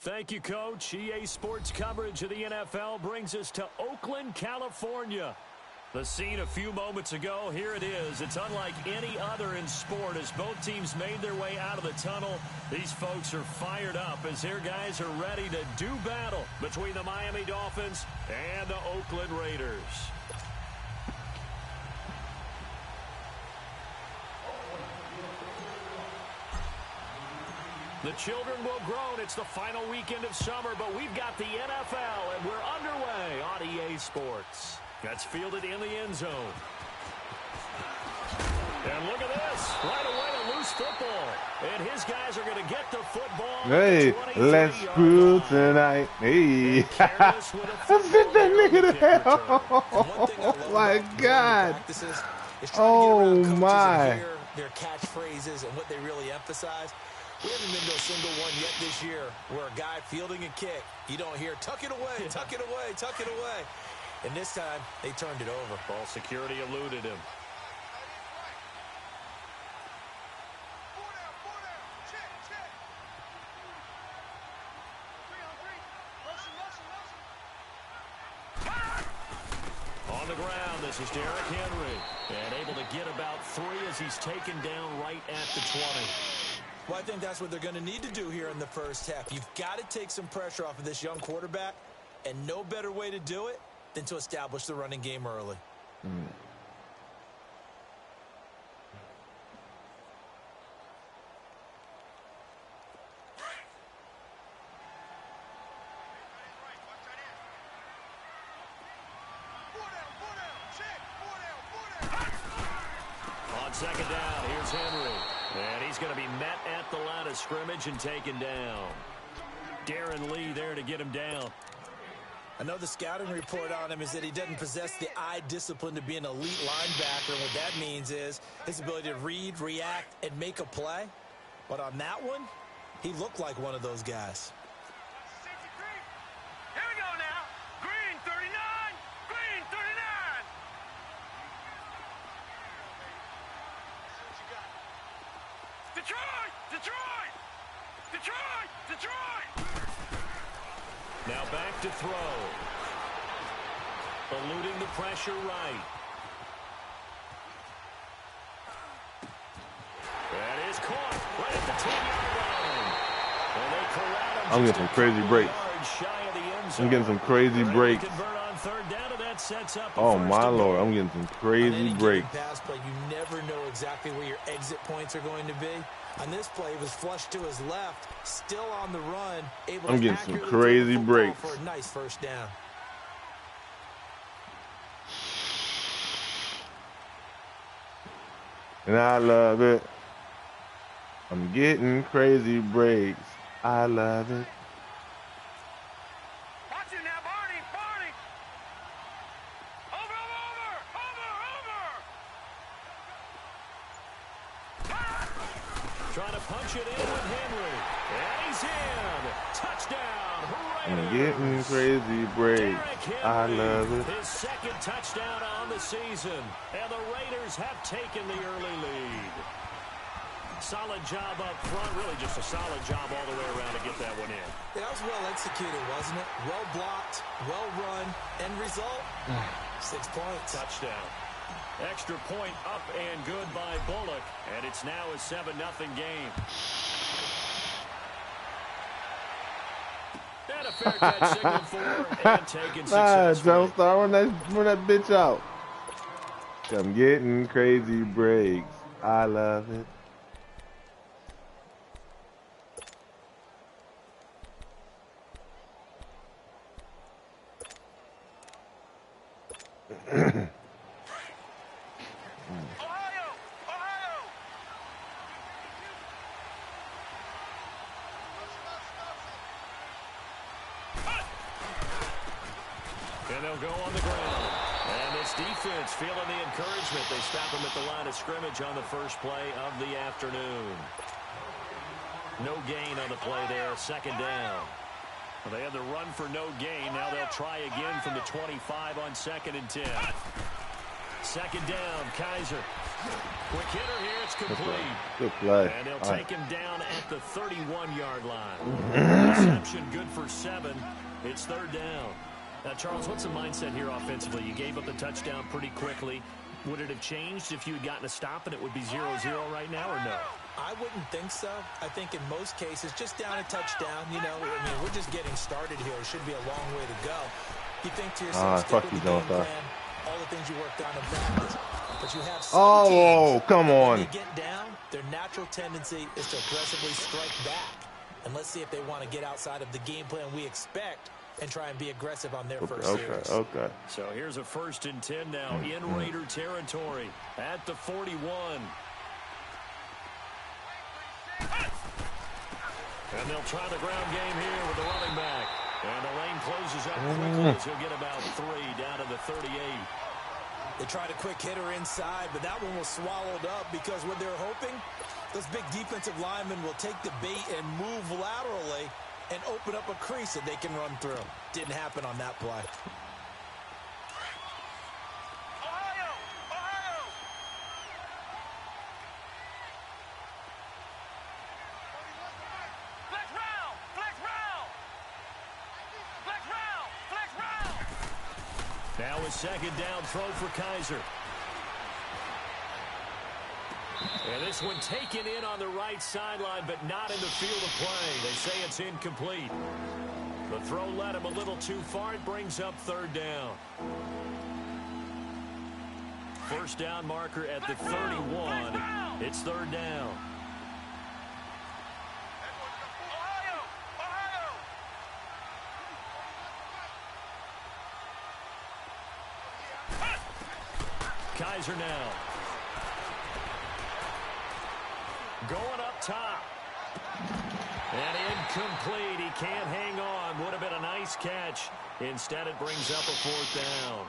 Thank you, Coach. EA Sports coverage of the NFL brings us to Oakland, California. The scene a few moments ago, here it is. It's unlike any other in sport as both teams made their way out of the tunnel. These folks are fired up as their guys are ready to do battle between the Miami Dolphins and the Oakland Raiders. The children will groan. It's the final weekend of summer, but we've got the NFL, and we're underway on EA Sports. That's fielded in the end zone. And look at this. Right away, a loose football. And his guys are going to get the football. Hey, let's screw tonight. Hey. Let's hit that nigga to hell. Oh, my God. Oh, my. Their catchphrases and what they really emphasize. We haven't been to a single one yet this year where a guy fielding a kick, you don't hear, tuck it away, tuck it away, tuck it away. And this time, they turned it over. Ball security eluded him. On the ground, this is Derrick Henry. And able to get about 3 as he's taken down right at the 20. Well, I think that's what they're going to need to do here in the first half. You've got to take some pressure off of this young quarterback, and no better way to do it than to establish the running game early. On second down, here's Henry. And he's going to be met at the line of scrimmage and taken down. Darren Lee there to get him down. I know the scouting report on him is that he doesn't possess the eye discipline to be an elite linebacker. And what that means is his ability to read, react, and make a play. But on that one, he looked like one of those guys. Here we go now. Green 39. Green 39. Detroit! Detroit! Detroit! Detroit! Now back to throw. Eluding the pressure right. That is caught right at the 10-yard line. And they corral him. I'm getting some crazy breaks. I'm getting some crazy breaks. Oh, my Lord. I'm getting some crazy breaks. Pass play, you never know exactly where your exit points are going to be. On this play, it was flushed to his left, still on the run, able I'm to getting some crazy breaks. For a nice first down. And I love it. I'm getting crazy breaks. I love it. Watch it now, Barney! Barney! Over! Trying to punch it in with Henry. And he's in. Touchdown. I'm getting crazy breaks. I love it. His second touchdown on the season. And the Raiders have taken the early lead. Solid job up front. Really just a solid job all the way around to get that one in. That was well executed, wasn't it? Well blocked, well run. End result, 6 points. Touchdown. Extra point up and good by Bullock. And it's now a 7-0 game. And a fair catch signal for and taken successfully. Don't start when that bitch out. I'm getting crazy breaks. I love it. And they'll go on the ground. And this defense feeling the encouragement. They stop him at the line of scrimmage on the first play of the afternoon. No gain on the play there. Second down. Well, they had the run for no gain. Now they'll try again from the 25 on 2nd and 10. Second down, Kaiser. Quick hitter here, it's complete. Good play. And they'll take him down at the 31-yard line. Reception good for 7. It's third down. Now, Charles, what's the mindset here offensively? You gave up the touchdown pretty quickly. Would it have changed if you had gotten a stop and it would be 0-0 right now, or no? I wouldn't think so. I think in most cases, just down a touchdown, you know, I mean, we're just getting started here. It should be a long way to go. You think to yourself, stick with the game plan, all the things you worked on in practice. But you have some teams, come on. when they get down, their natural tendency is to aggressively strike back. And let's see if they want to get outside of the game plan we expect and try and be aggressive on their first series. Okay. So here's a 1st and 10 now in Raider territory at the 41. And they'll try the ground game here with the running back. And the lane closes up quickly as he'll get about 3 down to the 38. They tried a quick hitter inside, but that one was swallowed up because what they're hoping, those big defensive linemen will take the bait and move laterally and open up a crease that they can run through. Didn't happen on that play. Ohio! Ohio! Flex round! Flex round! Flex round! Flex round! Now a 2nd down throw for Kaiser. And this one taken in on the right sideline, but not in the field of play. They say it's incomplete. The throw led him a little too far. It brings up 3rd down. 1st down marker at the 31. It's 3rd down. Ohio! Ohio! Kaiser now. Going up top. And incomplete. He can't hang on. Would have been a nice catch. Instead, it brings up a 4th down.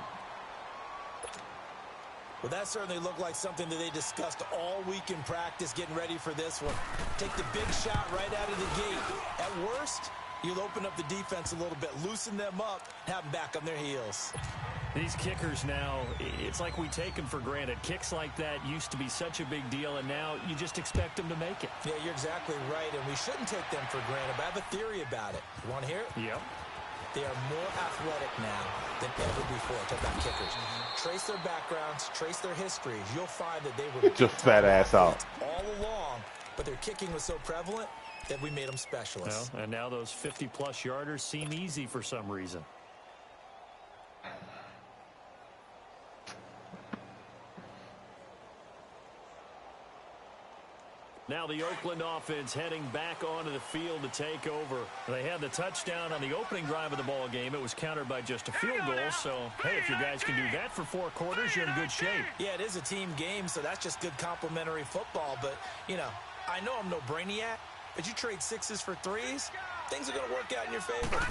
Well, that certainly looked like something that they discussed all week in practice, getting ready for this one. Take the big shot right out of the gate. At worst, you'll open up the defense a little bit, loosen them up, have them back on their heels. These kickers now, it's like we take them for granted. Kicks like that used to be such a big deal, and now you just expect them to make it. Yeah, you're exactly right, and we shouldn't take them for granted, but I have a theory about it. You want to hear it? Yep. They are more athletic now than ever before. Talk about kickers. Trace their backgrounds, trace their histories. You'll find that they were Get your fat ass out all along, but their kicking was so prevalent that we made them specialists. Well, and now those 50-plus yarders seem easy for some reason. Now the Oakland offense heading back onto the field to take over. They had the touchdown on the opening drive of the ball game. It was countered by just a field goal. So, hey, if you guys can do that for 4 quarters, you're in good shape. Yeah, it is a team game, so that's just good complimentary football. But, you know, I know I'm no brainiac, but you trade 6s for 3s, things are going to work out in your favor.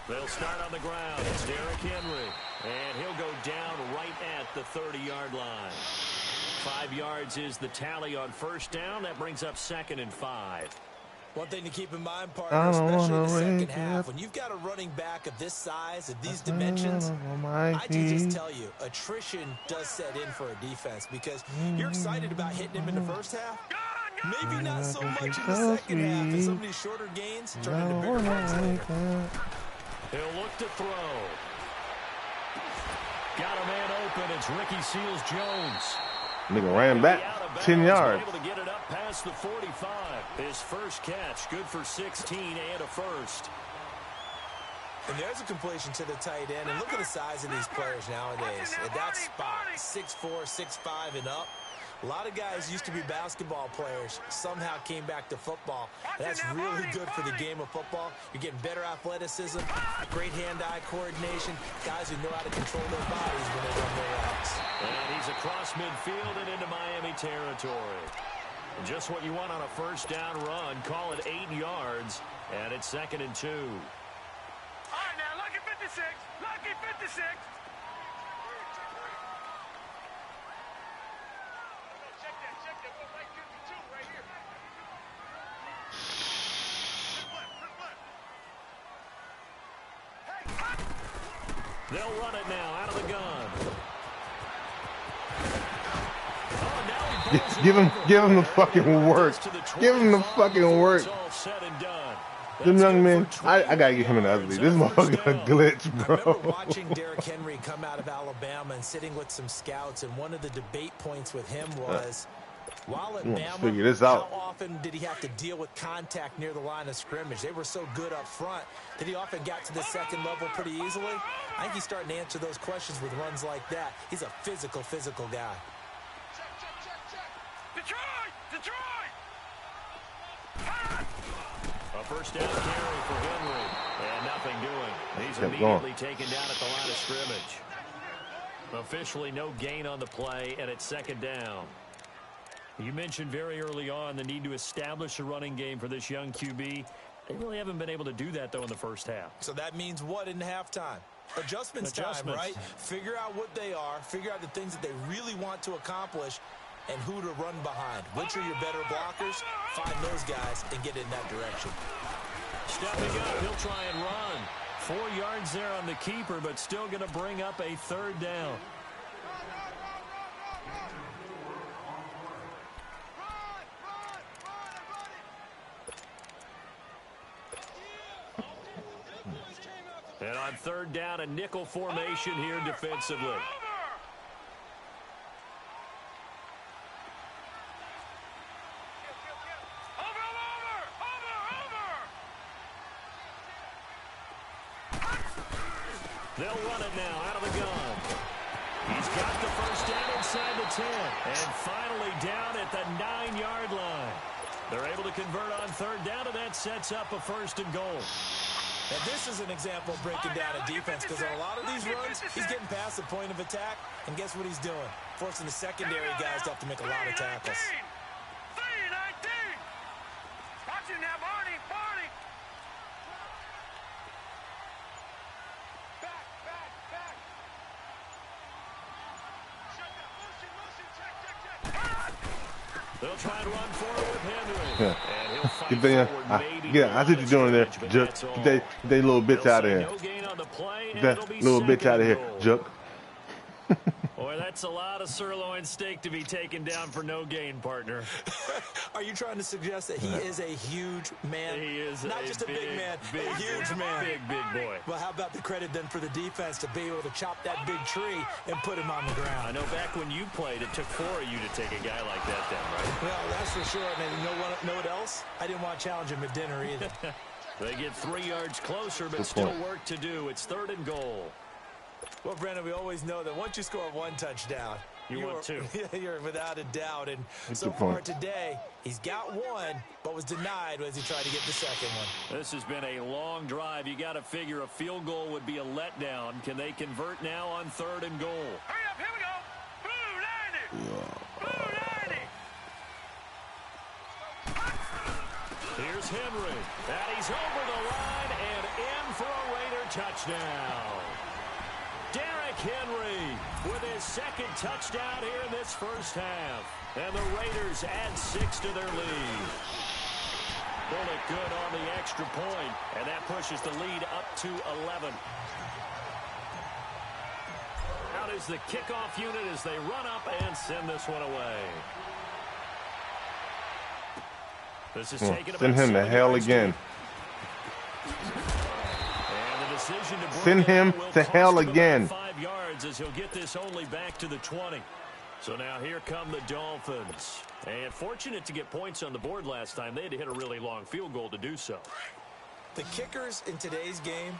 They'll start on the ground. It's Derrick Henry. And he'll go down right at the 30-yard line. 5 yards is the tally on 1st down. That brings up 2nd and 5. One thing to keep in mind, partner, especially in the second half, when you've got a running back of this size, of these dimensions, I can just tell you, attrition does set in for a defense because you're excited about hitting him in the first half. Maybe not so much in the second half, and some of these shorter gains turn into bigger ones later. He'll look to throw. Got a man open. It's Ricky Seals-Jones. Nigga ran back 10 yards. Able to get it up past the 45. His first catch, good for 16 and a 1st. And there's a completion to the tight end. And look at the size of these players nowadays. At that spot, 6'4", 6'5", and up. A lot of guys used to be basketball players, somehow came back to football. And that's really good for the game of football. You're getting better athleticism, great hand-eye coordination, guys who know how to control their bodies when they run their routes. And he's across midfield and into Miami territory. Just what you want on a 1st down run. Call it 8 yards, and it's 2nd and 2. All right, now, lucky 56. Lucky 56. Check that. Look like 52 right here. They'll run it now out of the gun. Give him the fucking work. Give him the fucking work. Them young men, I gotta get him in the other league. This motherfucker a glitch, bro. I remember watching Derrick Henry come out of Alabama and sitting with some scouts, and one of the debate points with him was, while at Bama, how often did he have to deal with contact near the line of scrimmage? They were so good up front that he often got to the second level pretty easily. I think he's starting to answer those questions with runs like that. He's a physical guy. Detroit! A first down carry for Henry, and nothing doing. He's immediately taken down at the line of scrimmage. Officially no gain on the play, and it's second down. You mentioned very early on the need to establish a running game for this young QB. They really haven't been able to do that, though, in the first half. So that means what in halftime? Adjustments time, right? Figure out what they are, figure out the things that they really want to accomplish, and who to run behind. Which are your better blockers? Find those guys and get in that direction. Stepping up, he'll try and run. 4 yards there on the keeper, but still going to bring up a third down. And on third down, a nickel formation here defensively. They'll run it now out of the gun. He's got the first down inside the 10. And finally down at the 9-yard line. They're able to convert on third down, and that sets up a first and goal. And this is an example of breaking down a defense, because on a lot of these runs, he's getting past the point of attack, and guess what he's doing? Forcing the secondary guys to have to make a lot of tackles. 3-19. Watching now, Barney. Back. Motion, check. They'll try and run forward with Henry. Yeah. And he'll fight forward. Yeah, I see what you're doing there, Jook. Get they little bitch out of here. No gain on the play, and That little bitch out of here, Jook. Boy, that's a lot of sirloin steak to be taken down for no gain, partner. Are you trying to suggest that he is a huge man? He is not just a big man, a huge man. Big boy. Well, how about the credit then for the defense to be able to chop that big tree and put him on the ground? I know back when you played, it took 4 of you to take a guy like that down, right? Well, that's for sure. And you know what else? I didn't want to challenge him at dinner either. They get 3 yards closer, but still work to do. It's third and goal. Well, Brandon, we always know that once you score 1 touchdown, you want 2. You're without a doubt. And so far today, he's got 1, but was denied as he tried to get the second one. This has been a long drive. You got to figure a field goal would be a letdown. Can they convert now on third and goal? Hurry up, here we go. Blue 90. Here's Henry. And he's over the line and in for a Raider touchdown. Derrick Henry with his second touchdown here in this first half. And the Raiders add 6 to their lead. Bullet good on the extra point, and that pushes the lead up to 11. Out is the kickoff unit as they run up and send this one away. This is taken send him to hell again. Send him to hell again. 5 yards as he'll get this only back to the 20. So now here come the Dolphins. And fortunate to get points on the board last time. They had to hit a really long field goal to do so. The kickers in today's game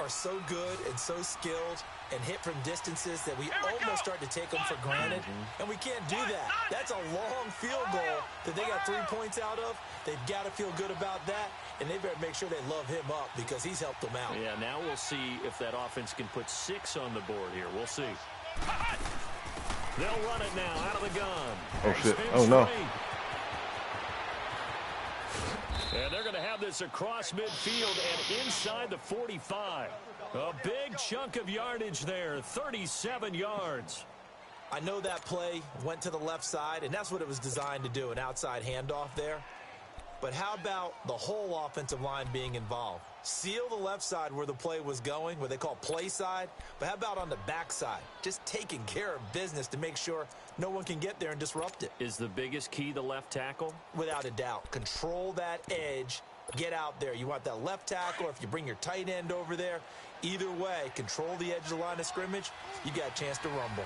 are so good and so skilled and hit from distances that we almost start to take them for granted. And we can't do that. That's a long field goal that they got 3 points out of. They've got to feel good about that. And they better make sure they love him up because he's helped them out. Yeah, now we'll see if that offense can put 6 on the board here. We'll see. They'll run it now out of the gun. Oh, shit. Oh, no. And they're going to have this across midfield and inside the 45. A big chunk of yardage there, 37 yards. I know that play went to the left side, and that's what it was designed to do, an outside handoff there. But how about the whole offensive line being involved? Seal the left side where the play was going, what they call play side. But how about on the back side? Just taking care of business to make sure no one can get there and disrupt it. Is the biggest key the left tackle? Without a doubt. Control that edge. Get out there. You want that left tackle, or if you bring your tight end over there, either way, control the edge of the line of scrimmage, you got a chance to rumble.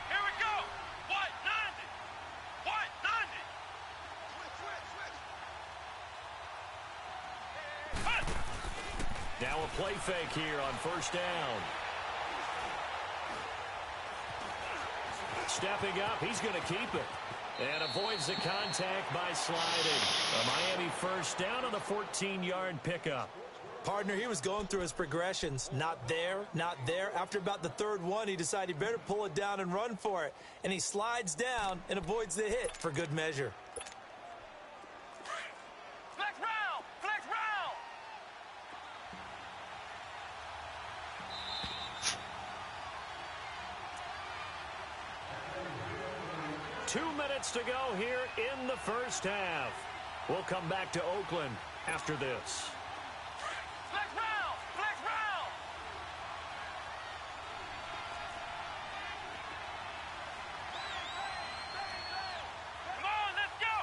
Here we go. White 90. White 90. Now a play fake here on first down. Stepping up, he's going to keep it. And avoids the contact by sliding. A Miami first down on the 14-yard pickup. Partner, he was going through his progressions. Not there, not there. After about the third one, he decided he better pull it down and run for it. And he slides down and avoids the hit for good measure. Flex round. Flex round. 2 minutes to go here in the first half. We'll come back to Oakland after this. Flex round. Flex round. Come on, let's go.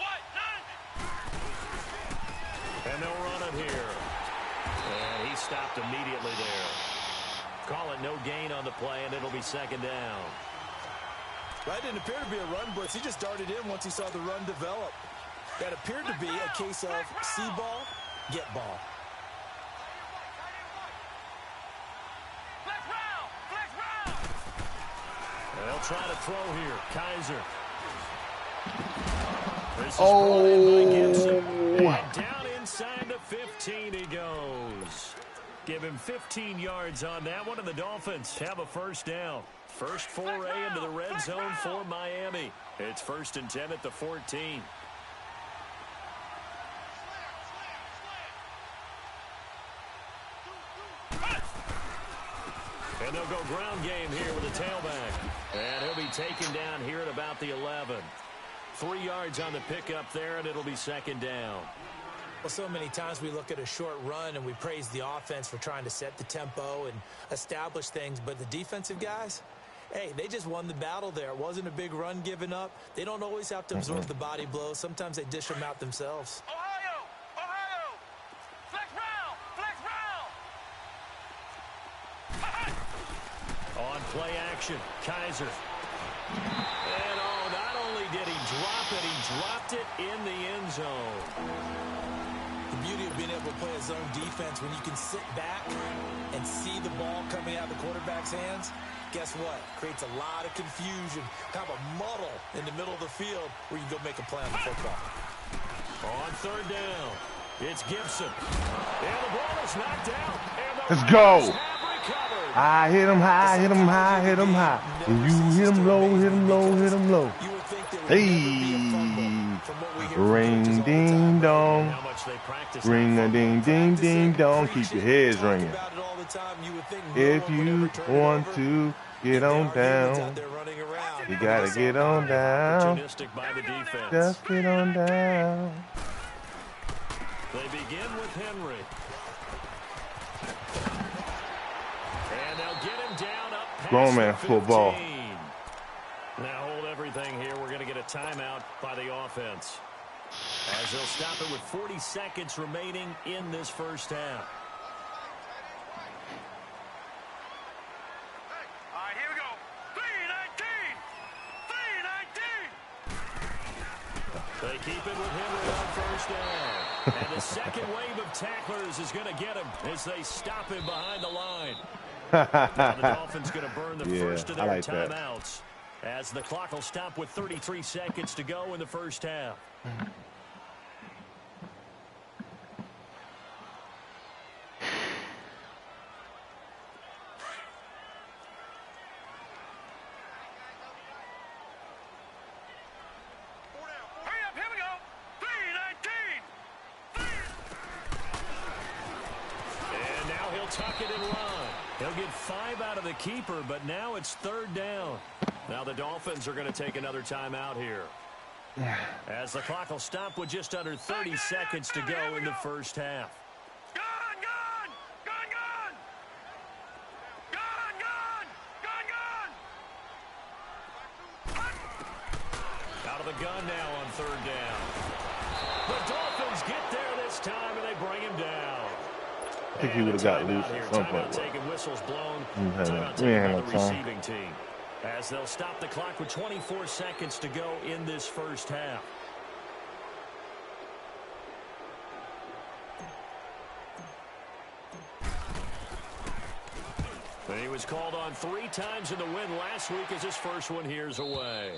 White 90. And they'll run it here. And he stopped immediately there. Call it no gain on the play, and it'll be second down. That didn't appear to be a run blitz. He just darted in once he saw the run develop. That appeared to be a case of see ball, get ball. Flex round. Flex round. They'll try to throw here. Kaiser. This is brought in by Gibson. And down inside the 15 he goes. Give him 15 yards on that one, and the Dolphins have a first down. First foray into the red zone for Miami. It's 1st and 10 at the 14. And they'll go ground game here with a tailback. And he'll be taken down here at about the 11. 3 yards on the pickup there, and it'll be second down. Well, so many times we look at a short run and we praise the offense for trying to set the tempo and establish things. But the defensive guys, hey, they just won the battle there. It wasn't a big run given up. They don't always have to absorb the body blows. Sometimes they dish them out themselves. Ohio. Ohio. Flex round. Flex round. On play action, Kaiser. And not only did he drop it, he dropped it in the end zone. The beauty of being able to play a zone defense when you can sit back and see the ball coming out of the quarterback's hands, guess what? Creates a lot of confusion, kind of a muddle in the middle of the field where you can go make a play on the football. On third down, it's Gibson. And the ball is knocked out. And the Let's go. Raiders have recovered. I hit him high, hit him high, hit him high. And you hit him low, hit him low, hit him low. You would think there would Hey, never be a fumble from what we hear from ring coaches all the ding time. dong, How much they practice. ring a ding ding ding dong. Keep your heads ringing. About it all the time. You would think no If one would you ever turn it want over. to get There on are humans down, out there running around. you gotta get on down. Opportunistic by the defense. Just get on down. They begin with Henry. And they'll get him down up past Grown man the 15. football. Now hold everything here. We're going to get a timeout by the offense, as they'll stop it with 40 seconds remaining in this first half. All right, here we go. 319. 319. They keep it with Henry on first down. And the second wave of tacklers is going to get him as they stop him behind the line. Now the Dolphins going to burn the first of I their like that. timeouts, as the clock will stop with 33 seconds to go in the first half. Hurry up, here we go. 319. And now he'll tuck it and run. He'll get 5 out of the keeper, but now it's third down. Now the Dolphins are going to take another timeout here. As the clock will stop with just under 30 seconds to go in the first half. Gun, gun! Gun, gun! Gun, gun! Gun, gun! Out of the gun now on third down. The Dolphins get there this time, and they bring him down. I think he would have got loose at some point. Timeout taken, whistles blown. We Timeout ain't had taken no by the time. receiving team. As they'll stop the clock with 24 seconds to go in this first half. And he was called on 3 times in the win last week as his first one here's away.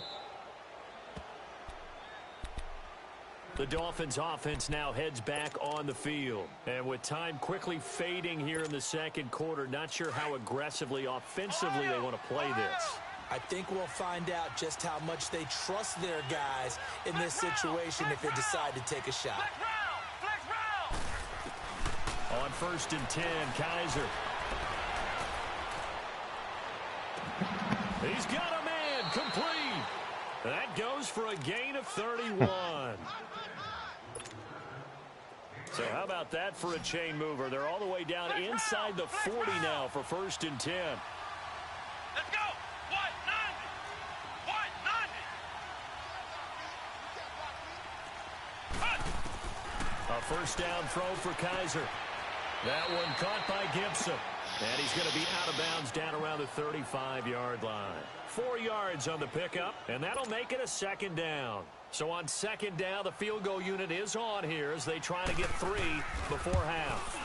The Dolphins offense now heads back on the field. And with time quickly fading here in the second quarter, not sure how aggressively, offensively they want to play this. I think we'll find out just how much they trust their guys in this situation if they decide to take a shot. Flex round! On 1st and 10, Kaiser. He's got a man complete. That goes for a gain of 31. So how about that for a chain mover? They're all the way down inside the 40 now for 1st and 10. Let's go! What? 90! A first down throw for Kaiser. That one caught by Gibson. And he's going to be out of bounds down around the 35-yard line. 4 yards on the pickup, and that'll make it a second down. So on second down, the field goal unit is on here as they try to get 3 before half.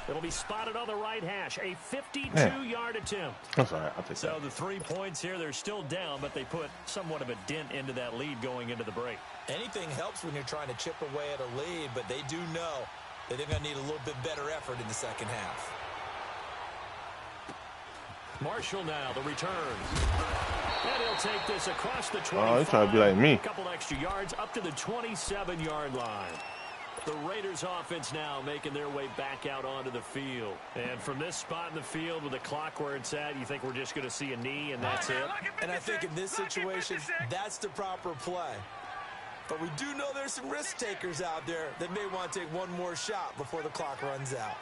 It'll be spotted on the right hash. A 52-yard attempt. That's all right. I'll take So that. the 3 points here, they're still down, but they put somewhat of a dent into that lead going into the break. Anything helps when you're trying to chip away at a lead, but they do know that they're going to need a little bit better effort in the second half. Marshall now, the return. And he'll take this across the 25. Oh, he's trying to be like me. A couple extra yards up to the 27-yard line. The Raiders offense now making their way back out onto the field. And from this spot in the field with the clock where it's at, you think we're just going to see a knee and that's it? And I think in this situation, that's the proper play. But we do know there's some risk takers out there that may want to take one more shot before the clock runs out.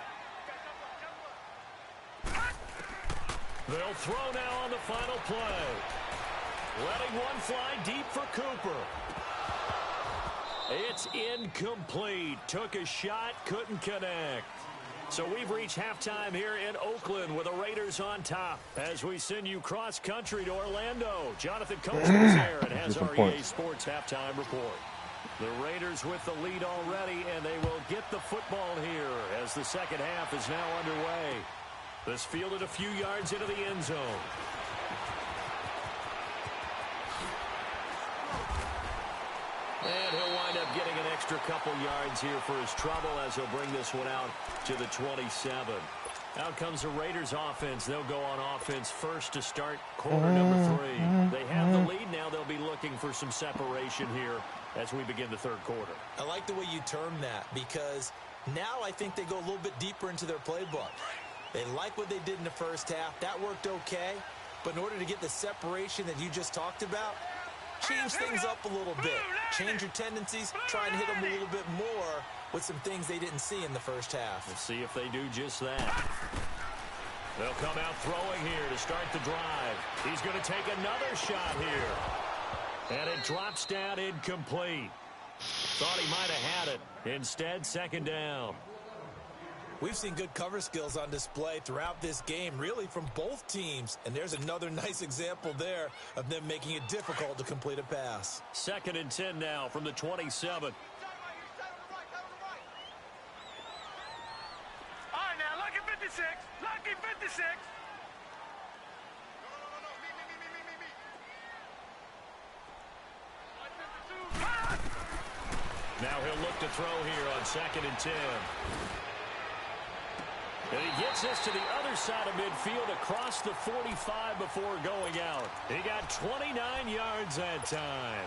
They'll throw now on the final play. Letting one fly deep for Cooper. It's incomplete. Took a shot, couldn't connect. So we've reached halftime here in Oakland with the Raiders on top as we send you cross-country to Orlando. Jonathan Coachman is there and has our EA Sports halftime report. The Raiders with the lead already, and they will get the football here as the second half is now underway. This fielded a few yards into the end zone. And he'll wind up getting an extra couple yards here for his trouble as he'll bring this one out to the 27. Out comes the Raiders offense. They'll go on offense first to start quarter number 3. They have the lead now. They'll be looking for some separation here as we begin the third quarter. I like the way you term that because now I think they go a little bit deeper into their playbook. They like what they did in the first half. That worked okay. But in order to get the separation that you just talked about, change things up a little bit. Change your tendencies. Try and hit them a little bit more with some things they didn't see in the first half. We'll see if they do just that. They'll come out throwing here to start the drive. He's going to take another shot here. And it drops down incomplete. Thought he might have had it. Instead, second down. We've seen good cover skills on display throughout this game, really from both teams. And there's another nice example there of them making it difficult to complete a pass. 2nd and 10 now from the 27. All right, now, lucky 56. Lucky 56. Now he'll look to throw here on 2nd and 10. And he gets this to the other side of midfield across the 45 before going out. He got 29 yards that time.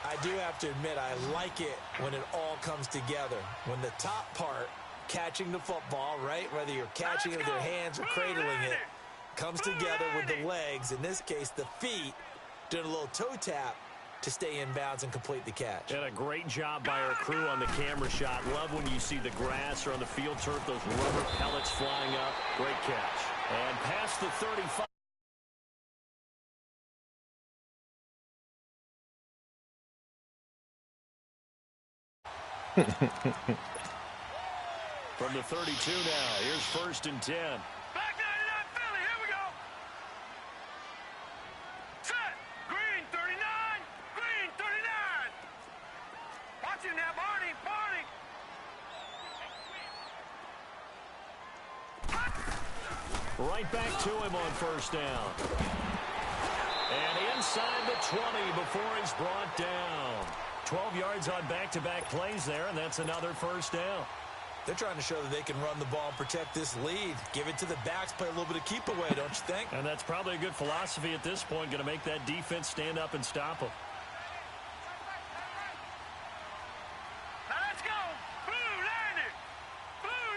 I do have to admit, I like it when it all comes together. When the top part, catching the football, right, whether you're catching it with your hands or cradling it, comes together with the legs, in this case the feet, doing a little toe tap to stay in bounds and complete the catch. And a great job by our crew on the camera shot. Love when you see the grass or on the field turf, those rubber pellets flying up. Great catch. And past the 35. From the 32 now, here's 1st and 10. Back 99 Philly, here we go. Set. Green 39. Green 39. Watch him now, Barney. Barney. Right back to him on 1st down. And inside the 20 before he's brought down. 12 yards on back-to-back plays there, and that's another 1st down. They're trying to show that they can run the ball and protect this lead. Give it to the backs, play a little bit of keep away, don't you think? And that's probably a good philosophy at this point, going to make that defense stand up and stop them. Now let's go. Blue 90. Blue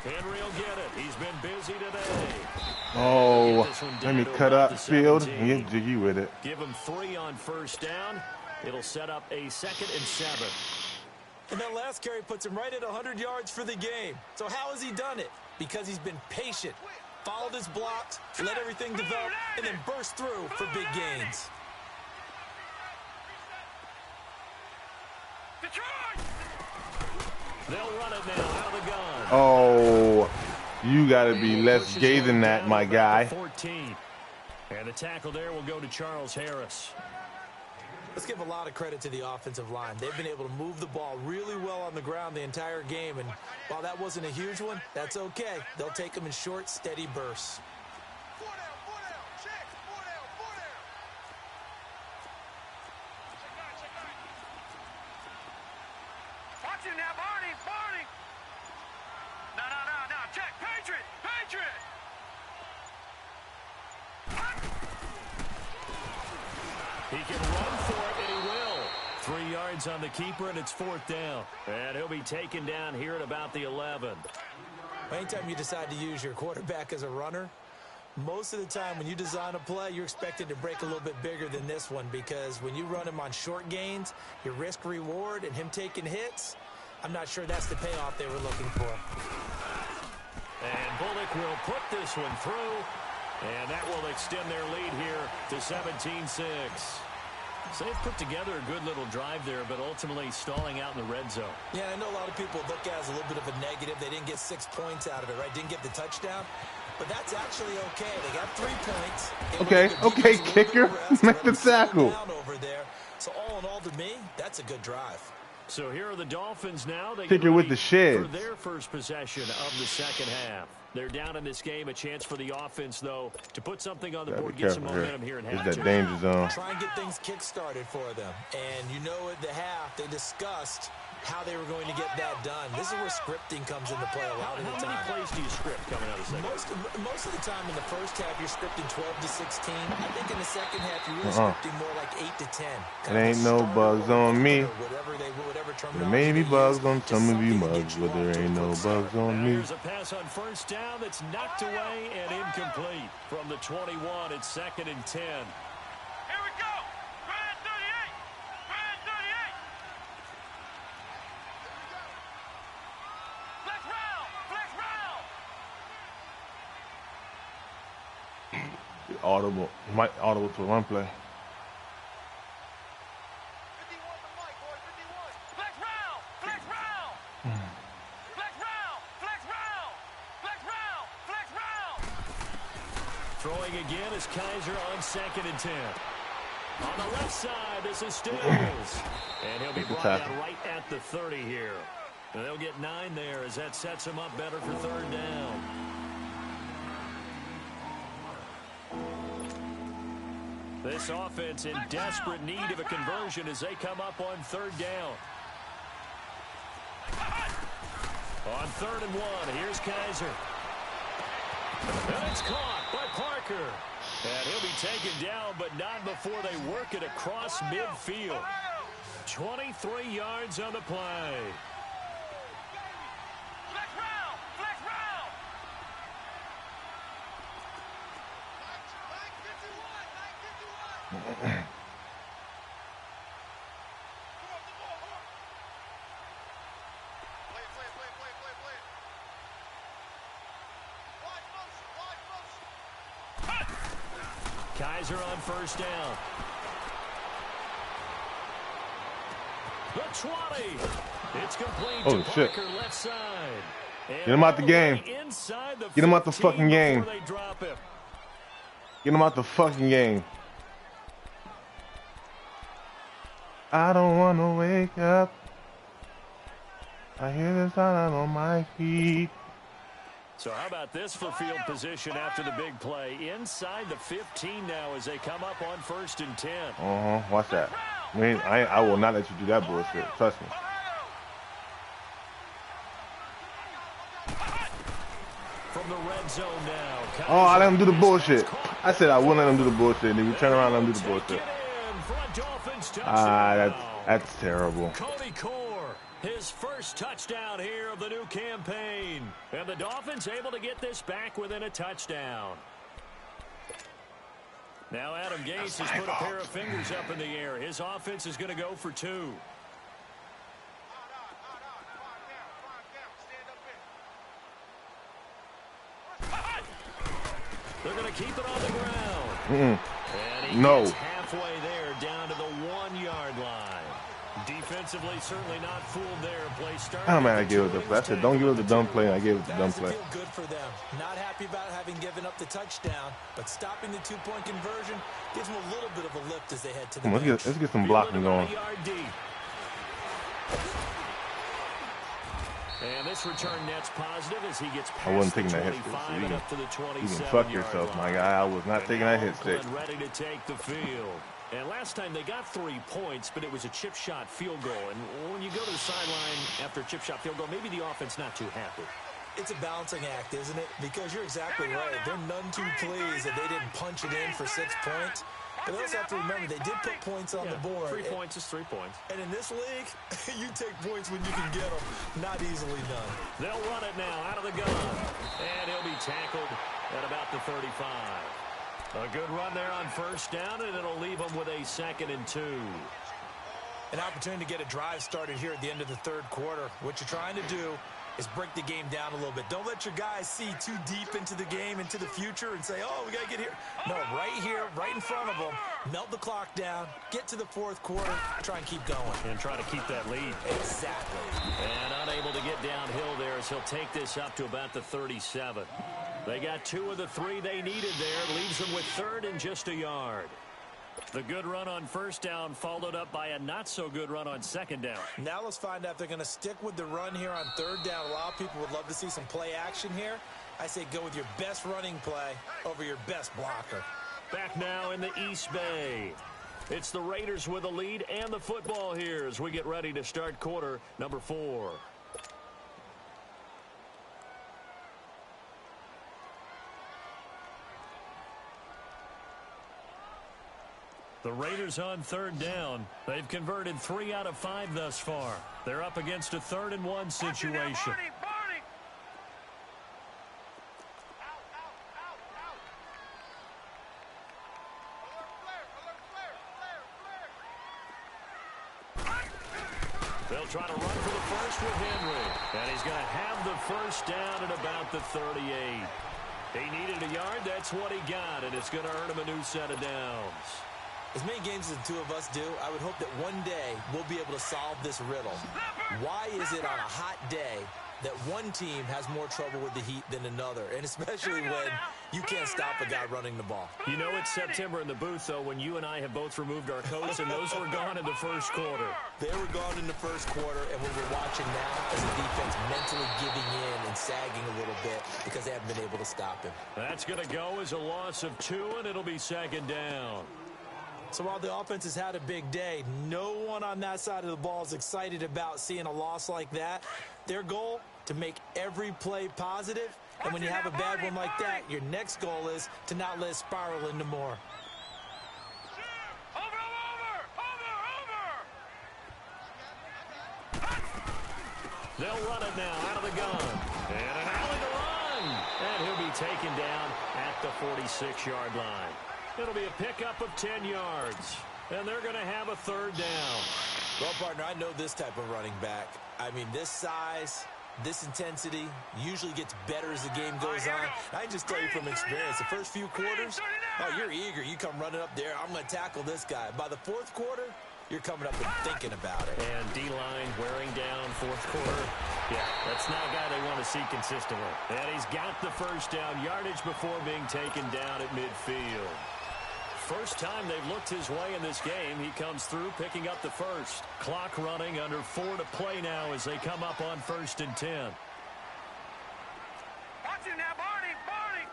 90. Henry will get it. He's been busy today. Oh, let me cut up field and get jiggy with it. Give him 3 on 1st down. It'll set up a 2nd and 7. And that last carry puts him right at 100 yards for the game. So how has he done it? Because he's been patient, followed his blocks, let everything develop, and then burst through for big gains. Detroit. They'll run it now out of the gun. Oh, you got to be less gay than that, my guy. 14. And the tackle there will go to Charles Harris. Let's give a lot of credit to the offensive line. They've been able to move the ball really well on the ground the entire game. And while that wasn't a huge one, that's okay. They'll take them in short, steady bursts. 4 down, 4 down. Check. 4 down, 4 down. Watch him now, Barney. Barney. No. Check. Patriot. Patriot. He can run for it, and he will. 3 yards on the keeper, and it's 4th down. And he'll be taken down here at about the 11. Anytime you decide to use your quarterback as a runner, most of the time when you design a play, you're expected to break a little bit bigger than this one, because when you run him on short gains, your risk-reward and him taking hits, I'm not sure that's the payoff they were looking for. And Bullock will put this one through, and that will extend their lead here to 17-6. So they've put together a good little drive there, but ultimately stalling out in the red zone. Yeah, I know a lot of people look at it as a little bit of a negative. They didn't get 6 points out of it, right? Didn't get the touchdown. But that's actually okay. They got 3 points. Okay, kicker, make the tackle. Over there. So all in all, to me, that's a good drive. So here are the Dolphins now. They Kicker with the shed sheds. For their first possession of the 2nd half. They're down in this game. A chance for the offense, though, to put something on the board, get some momentum here in half. It's that danger zone. Try and get things kick-started for them. And you know at the half, they discussed how they were going to get that done. This is where scripting comes into play a lot of the time. How many plays do you script coming out of the second? Most of the time in the first half, you're scripting 12 to 16. I think in the second half, you're really scripting more like 8 to 10. It ain't no bugs on me. Whatever there may be bugs on some of you mugs, but there ain't no bugs on me. Here's a pass on 1st down that's knocked away and incomplete. From the 21, it's 2nd and 10. Here we go. Grand 38. Grand 38. Flex round. Flex round. Audible. Might audible to a run play. 51 to Mike, boy. 51. Flex round. Flex round. Flex round. Flex round. Flex round. Flex round. Throwing again is Kaiser on 2nd and 10. On the left side, this is Stills. And he'll be brought down right at the 30 here. And they'll get 9 there as that sets him up better for 3rd down. This offense in desperate need of a conversion as they come up on 3rd down. On 3rd and 1, here's Kaiser. And it's caught by Parker. And he'll be taken down, but not before they work it across midfield. 23 yards on the play. Flex round. Flex round. Kaiser on first down. The 20. It's complete to Parker, left side. Get him out the game. Get him out the fucking game. Get him out the fucking game. I don't want to wake up. I hear the sound on my feet. So how about this for field position after the big play? Inside the 15 now as they come up on 1st and 10. Watch that. I will not let you do that bullshit. Trust me. From the red zone now. Oh, I let him do the bullshit. I said I wouldn't let him do the bullshit. And then we turn around and let him do the bullshit. That's terrible. Cody Core, his first touchdown here of the new campaign. And the Dolphins able to get this back within a touchdown. Now Adam Gase has put a pair of fingers up in the air. His offense is going to go for 2. They're going to keep it on the ground. And he gets halfway there down to the 1-yard line. Defensively, certainly not fooled there. Play started. Oh man, I gave it the play. I said, don't give it the dumb play. I gave it the dumb play. Feel good for them. Not happy about having given up the touchdown, but stopping the 2-point conversion gives them a little bit of a lift as they head to the bench. Let's get some blocking going. And this return net's positive as he gets past I wasn't taking the that hit 25 stick. and up to the 27. You can fuck yourself, my guy. I was not taking that hit stick. Ready to take the field. And last time they got 3 points, but it was a chip shot field goal. And when you go to the sideline after a chip shot field goal, maybe the offense not too happy. It's a balancing act, isn't it? Because you're exactly right. They're none too pleased that they didn't punch it in for 6 points. But they also have to remember they did put points on the board. 3 points is 3 points. And in this league, you take points when you can get them. Not easily done. They'll run it now out of the gun. And he'll be tackled at about the 35. A good run there on first down, and it'll leave them with a 2nd and 2. An opportunity to get a drive started here at the end of the 3rd quarter. What you're trying to do is break the game down a little bit. Don't let your guys see too deep into the game, into the future, and say, oh, we got to get here. No, right here, right in front of them. Melt the clock down, get to the 4th quarter, try and keep going. And try to keep that lead. Exactly. And unable to get downhill there as he'll take this up to about the 37. They got 2 of the 3 they needed there. Leaves them with 3rd and just a yard. The good run on first down followed up by a not-so-good run on 2nd down. Now let's find out if they're going to stick with the run here on 3rd down. A lot of people would love to see some play action here. I say go with your best running play over your best blocker. Back now in the East Bay. It's the Raiders with the lead and the football here as we get ready to start quarter number 4. The Raiders on 3rd down. They've converted 3 out of 5 thus far. They're up against a 3rd and 1 situation. They'll try to run for the first with Henry. And he's going to have the first down at about the 38. He needed a yard. That's what he got. And it's going to earn him a new set of downs. As many games as the 2 of us do, I would hope that one day we'll be able to solve this riddle. Why is it on a hot day that one team has more trouble with the heat than another? And especially when you can't stop a guy running the ball. You know it's September in the booth, though, when you and I have both removed our coats, and those were gone in the 1st quarter. They were gone in the 1st quarter, and what we're watching now is the defense mentally giving in and sagging a little bit because they haven't been able to stop him. That's going to go as a loss of 2, and it'll be 2nd down. So while the offense has had a big day, no one on that side of the ball is excited about seeing a loss like that. Their goal, to make every play positive. And when you have a bad one like that, your next goal is to not let it spiral into more. They'll run it now out of the gun. And an alley to run. And he'll be taken down at the 46-yard line. It'll be a pickup of 10 yards. And they're going to have a third down. Well, partner, I know this type of running back. I mean, this size, this intensity usually gets better as the game goes on. I can just tell you from experience, the first few quarters, oh, you're eager. You come running up there, I'm going to tackle this guy. By the fourth quarter, you're coming up and thinking about it. And D-line wearing down fourth quarter. Yeah, that's not a guy they want to see consistently. And he's got the first down yardage before being taken down at midfield. First time they've looked his way in this game. He comes through picking up the first. Clock running, under 4 to play now as they come up on 1st and 10. Watch it now, Barney, Barney.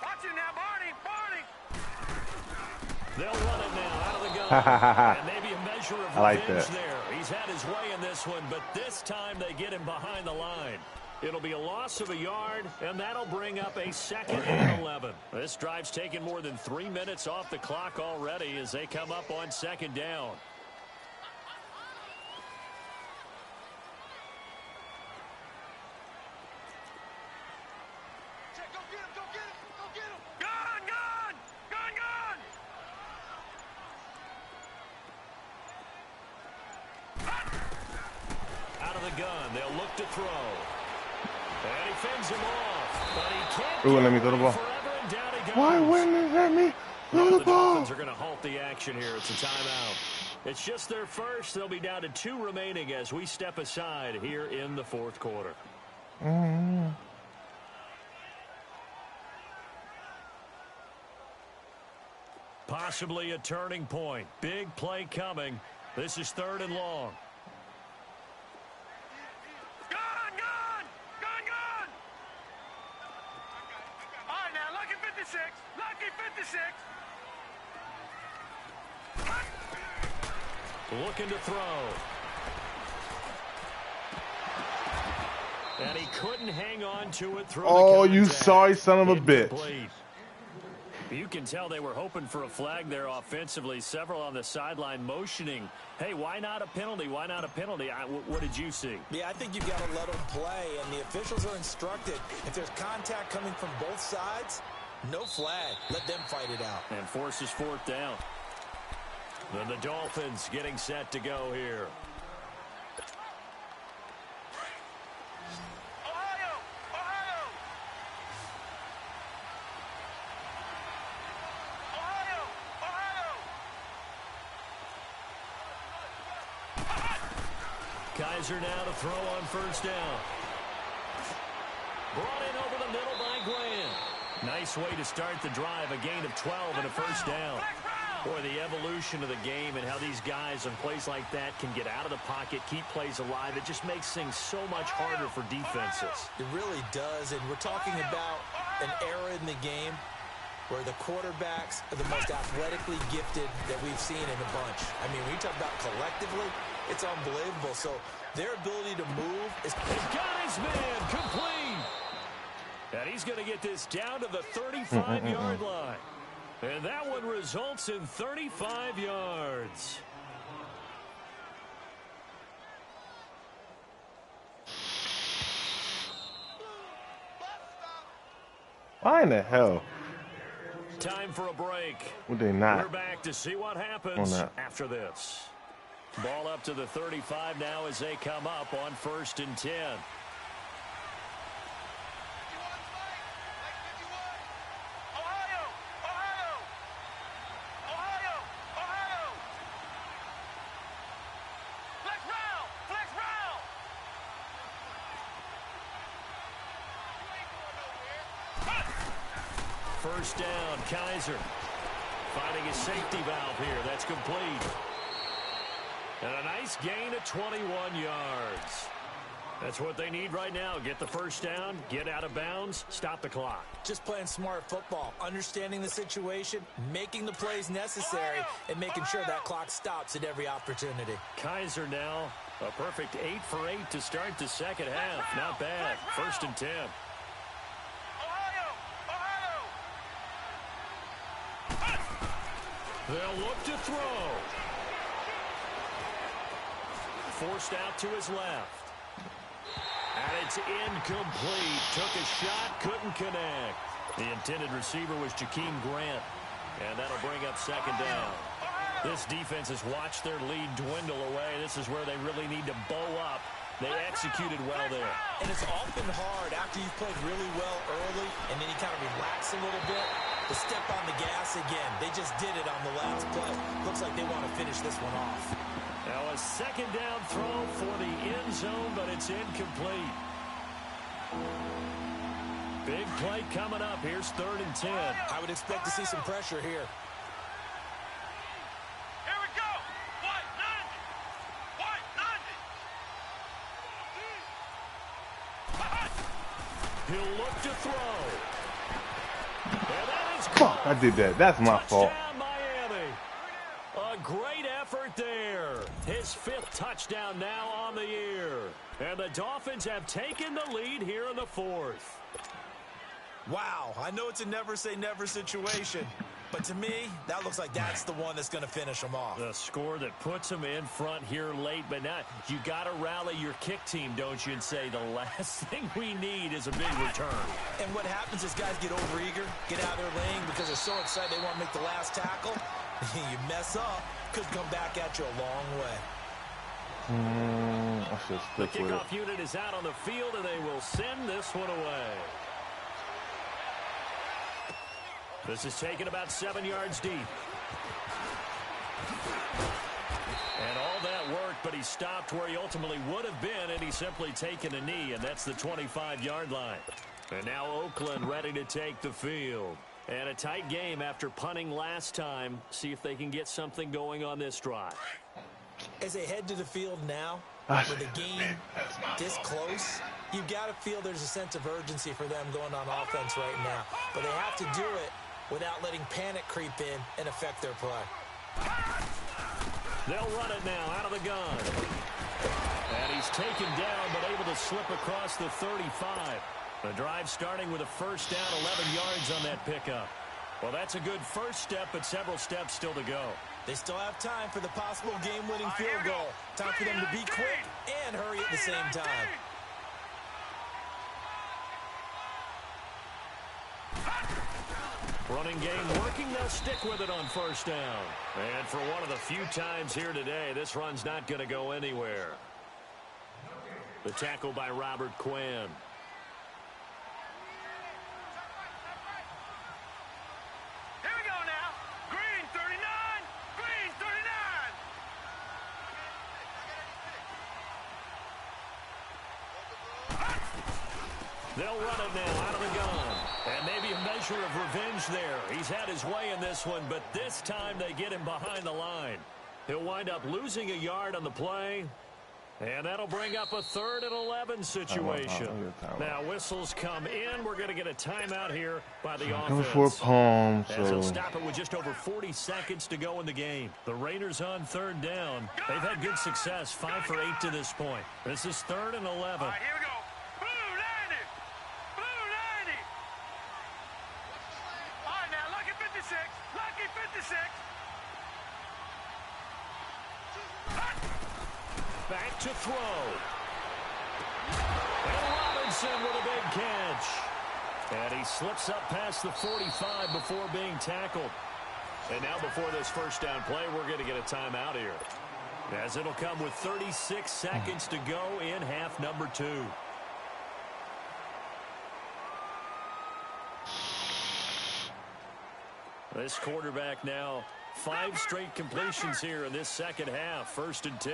Watch it now, Barney, Barney. They'll run it now out of the gun. And maybe a measure of revenge there. He's had his way in this one, but this time they get him behind the line. It'll be a loss of a yard, and that'll bring up a 2nd and 11. This drive's taken more than 3 minutes off the clock already as they come up on 2nd down. Go get him, go get him, go get him. Gun, gun, gun, gun. Out of the gun, they'll look to throw. And he fends him off, but he can't. Ooh, let me throw the ball. Why wouldn't it let me throw the ball? Dolphins are going to halt the action here. It's a timeout. It's just their first. They'll be down to 2 remaining as we step aside here in the 4th quarter. Possibly a turning point. Big play coming. This is 3rd and long. Gun, gun, gun, gun. All right, now, lucky 56, lucky 56. Looking to throw. And he couldn't hang on to it through the contact. You sorry son of a bitch. You can tell they were hoping for a flag there offensively. Several on the sideline motioning, hey, why not a penalty? Why not a penalty? What did you see? Yeah, I think you've got to let them play, and the officials are instructed. If there's contact coming from both sides, no flag. Let them fight it out. And forces 4th down. Then the Dolphins getting set to go here. Ohio, Ohio. Ohio, Ohio. Kaiser now to throw on 1st down. Brought in over the middle by Graham. Nice way to start the drive. A gain of 12 and a 1st down. Boy, the evolution of the game and how these guys on plays like that can get out of the pocket, keep plays alive. It just makes things so much harder for defenses. It really does, and we're talking about an era in the game where the quarterbacks are the most athletically gifted that we've seen in a bunch. I mean, when you talk about collectively, it's unbelievable. So their ability to move is... He's got his man complete. And he's going to get this down to the 35-yard line. And that one results in 35 yards. Why in the hell? Time for a break. Would they not? We're back to see what happens after this. Ball up to the 35 now as they come up on 1st and 10. First down, Kaiser finding his safety valve here. That's complete. And a nice gain of 21 yards. That's what they need right now. Get the first down, get out of bounds, stop the clock. Just playing smart football, understanding the situation, making the plays necessary, and making sure that clock stops at every opportunity. Kaiser now, a perfect 8 for 8 to start the second half. Not bad. 1st and 10. They'll look to throw. Forced out to his left. And it It's incomplete. Took a shot, couldn't connect. The intended receiver was Jakeem Grant. And that'll bring up second down. This defense has watched their lead dwindle away. This is where they really need to bow up. They executed well there. And it's often hard after you've played really well early and then you kind of relax a little bit to step on the gas again. They just did it on the last play. Looks like they want to finish this one off. Now a second down throw for the end zone, but it's incomplete. Big play coming up. Here's 3rd and 10. I would expect to see some pressure here. Here we go. White 90. He'll look to throw. And that is Fuck, I did that. That's my fault. touchdown, Miami. A great effort there. His 5th touchdown now on the year. And the Dolphins have taken the lead here in the 4th. Wow, I know it's a never-say-never situation, but to me, that looks like that's the one that's going to finish them off. The score that puts them in front here late, but now you got to rally your kick team, don't you, and say the last thing we need is a big return. And what happens is guys get overeager, get out of their lane because they're so excited they want to make the last tackle. You mess up, could come back at you a long way. I should The stick with it. kickoff unit is out on the field, and they will send this one away. This is taken about 7 yards deep. And all that worked, but he stopped where he ultimately would have been, and he's simply taken a knee, and that's the 25-yard line. And now Oakland ready to take the field. And a tight game after punting last time. See if they can get something going on this drive. As they head to the field now, That's with the game this close, you've got to feel there's a sense of urgency for them going on offense right now. But they have to do it without letting panic creep in and affect their play. They'll run it now out of the gun. And he's taken down, but able to slip across the 35. The drive starting with a first down, 11 yards on that pickup. Well, that's a good first step, but several steps still to go. They still have time for the possible game-winning field goal. Time for them to be quick and hurry at the same time. Running game working. They'll stick with it on first down. And for one of the few times here today, this run's not going to go anywhere. The tackle by Robert Quinn. Here we go now. Green 39. Green 39. They'll run it now out of the gun. And maybe a measure of revenge there. He's had his way in this one, but this time they get him behind the line. He'll wind up losing a yard on the play. And that'll bring up a 3rd and 11 situation. Now whistles come in. We're going to get a timeout here by the offense. For palm, As he'll stop it with just over 40 seconds to go in the game. The Raiders on 3rd down. They've had good success, 5 for 8 to this point. This is 3rd and 11. All right, here we go. Blue 90. Blue 90. All right, now, lucky 56. Lucky 56. Back to throw. And Robinson with a big catch. And he slips up past the 45 before being tackled. And now before this first down play, we're going to get a timeout here. As it'll come with 36 seconds to go in half number 2. This quarterback now 5 straight completions here in this second half. 1st and 10.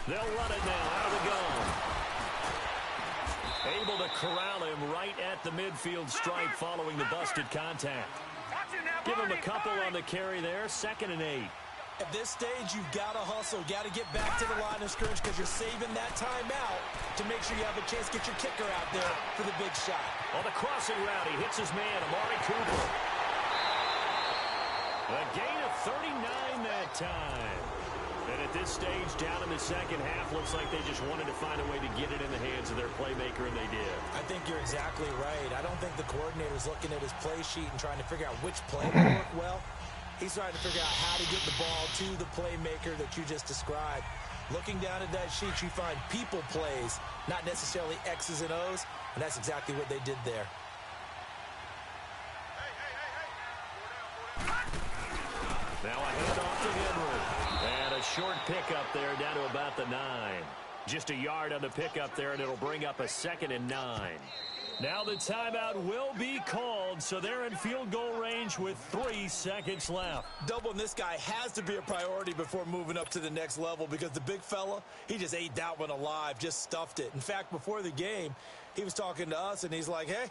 They'll run it now out of the gun. Able to corral him right at the midfield stripe following the busted contact. Give him a couple on the carry there. 2nd and 8. At this stage, you've got to hustle, got to get back to the line of scrimmage because you're saving that timeout to make sure you have a chance to get your kicker out there for the big shot. On the crossing route, he hits his man, Amari Cooper. A gain of 39 that time. And at this stage, down in the second half, looks like they just wanted to find a way to get it in the hands of their playmaker, and they did. I think you're exactly right. I don't think the coordinator's looking at his play sheet and trying to figure out which play will work well. He's trying to figure out how to get the ball to the playmaker that you just described. Looking down at that sheet, you find people plays, not necessarily X's and O's, and that's exactly what they did there. Now a handoff to Henry. And a short pickup there down to about the 9. Just a yard on the pickup there, and it'll bring up a 2nd and 9. Now the timeout will be called, so they're in field goal range with 3 seconds left. Doubling this guy has to be a priority before moving up to the next level because the big fella, he just ate that one alive, just stuffed it. In fact, before the game, he was talking to us, and he's like, hey,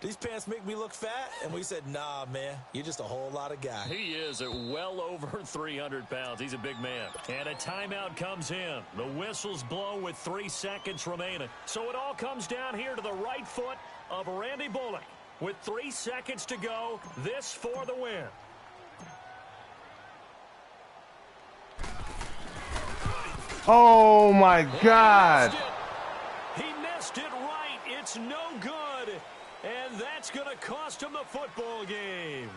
these pants make me look fat? And we said, nah, man, you're just a whole lot of guy. He is at well over 300 pounds. He's a big man. And a timeout comes in. The whistle's blown with 3 seconds remaining. So it all comes down here to the right foot of Randy Bullock. With 3 seconds to go, this for the win. Oh, my God. He missed it right. It's no good. And that's going to cost him the football game.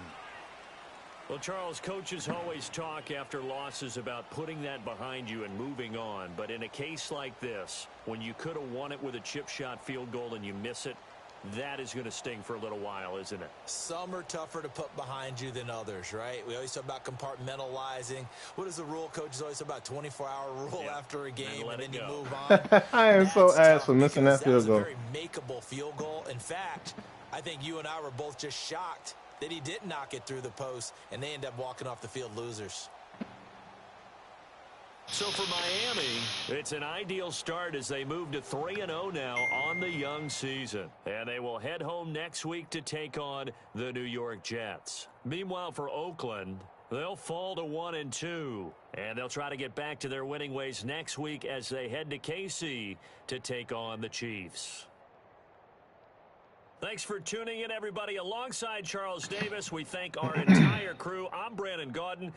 Well, Charles, coaches always talk after losses about putting that behind you and moving on. But in a case like this, when you could have won it with a chip shot field goal and you miss it, that is going to sting for a little while, isn't it? Some are tougher to put behind you than others, right? We always talk about compartmentalizing. What is the rule, coach? Always about 24-hour rule after a game, and then you move on. I am so ass for missing that field goal. That was a very makeable field goal. In fact, I think you and I were both just shocked that he didn't knock it through the post, and they end up walking off the field losers. So for Miami, it's an ideal start as they move to 3-0 now on the young season. And they will head home next week to take on the New York Jets. Meanwhile, for Oakland, they'll fall to 1-2. And they'll try to get back to their winning ways next week as they head to KC to take on the Chiefs. Thanks for tuning in, everybody. Alongside Charles Davis, we thank our entire crew. I'm Brandon Gaudin.